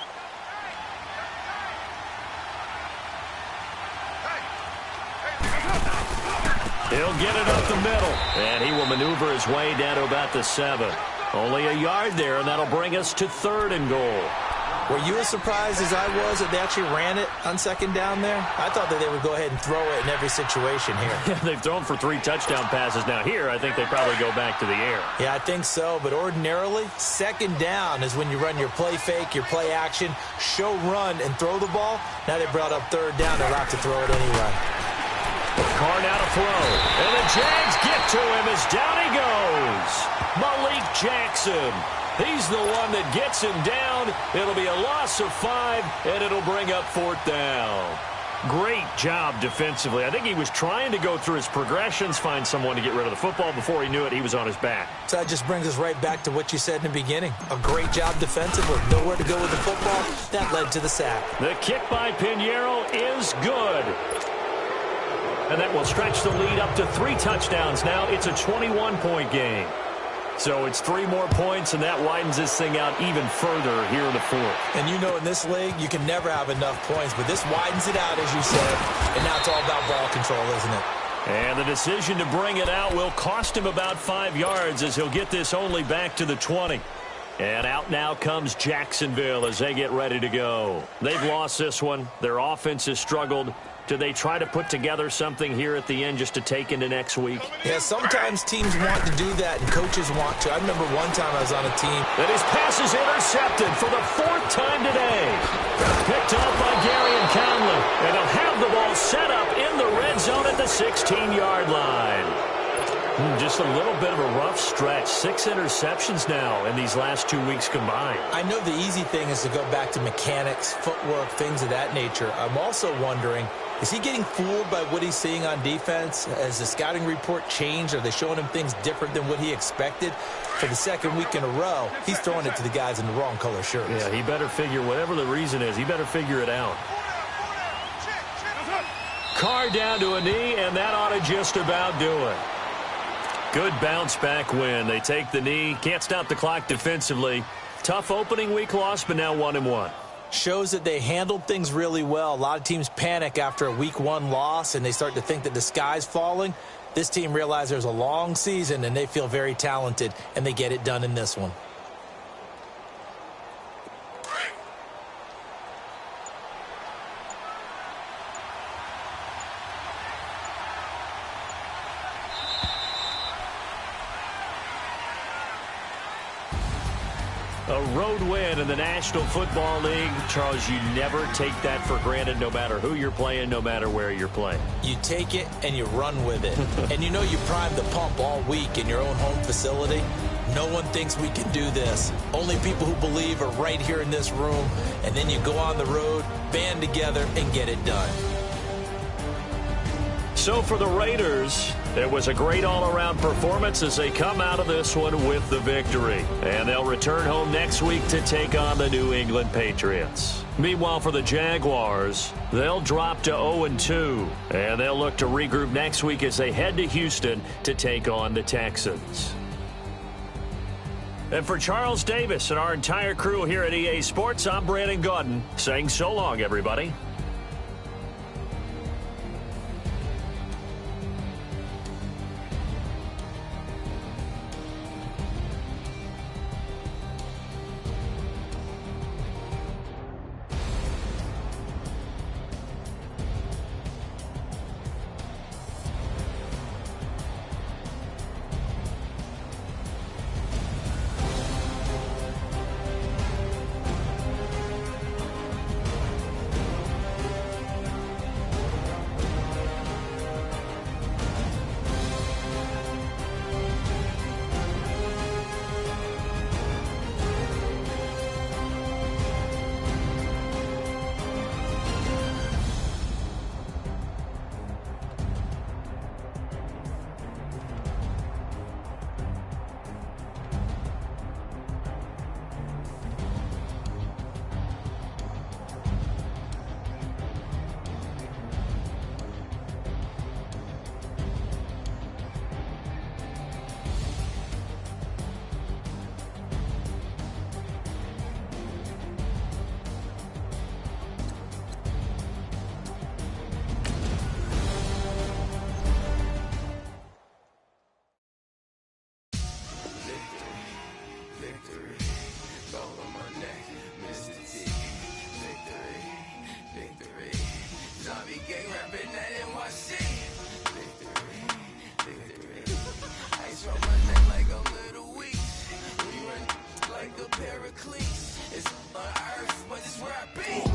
He'll get it up the middle, and he will maneuver his way down to about the 7. Only a yard there, and that'll bring us to third and goal. Were you as surprised as I was that they actually ran it on second down there? I thought that they would go ahead and throw it in every situation here. They've thrown for 3 touchdown passes now. Here, I think they probably go back to the air. Yeah, I think so. But ordinarily, second down is when you run your play fake, your play action, show run, and throw the ball. Now they brought up third down. They're allowed to throw it anyway. Carr now to throw. And the Jags get to him as down he goes. Malik Jackson. He's the one that gets him down. It'll be a loss of 5, and it'll bring up fourth down. Great job defensively. I think he was trying to go through his progressions, find someone to get rid of the football. Before he knew it, he was on his back. So that just brings us right back to what you said in the beginning. A great job defensively. Nowhere to go with the football. That led to the sack. The kick by Pinheiro is good. And that will stretch the lead up to 3 touchdowns now. It's a 21-point game. So it's 3 more points, and that widens this thing out even further here in the fourth. And you know in this league, you can never have enough points, but this widens it out, as you said, and now it's all about ball control, isn't it? And the decision to bring it out will cost him about 5 yards as he'll get this only back to the 20. And out now comes Jacksonville as they get ready to go. They've lost this one. Their offense has struggled. Do they try to put together something here at the end just to take into next week? Yeah, sometimes teams want to do that, and coaches want to. I remember one time I was on a team. And his pass is intercepted for the 4th time today. Picked off by Gary and Conley. And they'll have the ball set up in the red zone at the 16-yard line. Just a little bit of a rough stretch. 6 interceptions now in these last 2 weeks combined. I know the easy thing is to go back to mechanics, footwork, things of that nature. I'm also wondering, is he getting fooled by what he's seeing on defense? Has the scouting report changed? Are they showing him things different than what he expected? For the second week in a row, he's throwing it to the guys in the wrong color shirts. Yeah, he better figure, whatever the reason is, he better figure it out. Carr down to a knee, and that ought to just about do it. Good bounce-back win. They take the knee. Can't stop the clock defensively. Tough opening week loss, but now 1-1. Shows that they handled things really well. A lot of teams panic after a week 1 loss, and they start to think that the sky's falling. This team realized there's a long season, and they feel very talented, and they get it done in this one. A road win in the National Football League. Charles, you never take that for granted no matter who you're playing, no matter where you're playing. You take it and you run with it. And you know you primed the pump all week in your own home facility. No one thinks we can do this. Only people who believe are right here in this room. And then you go on the road, band together, and get it done. So for the Raiders, it was a great all-around performance as they come out of this one with the victory. And they'll return home next week to take on the New England Patriots. Meanwhile, for the Jaguars, they'll drop to 0-2. And they'll look to regroup next week as they head to Houston to take on the Texans. And for Charles Davis and our entire crew here at EA Sports, I'm Brandon Gaudin saying so long, everybody. gang rapping that NYC. Victory. Ice from my neck like a little weak. We run like a paraclete. It's on earth, but it's where I be.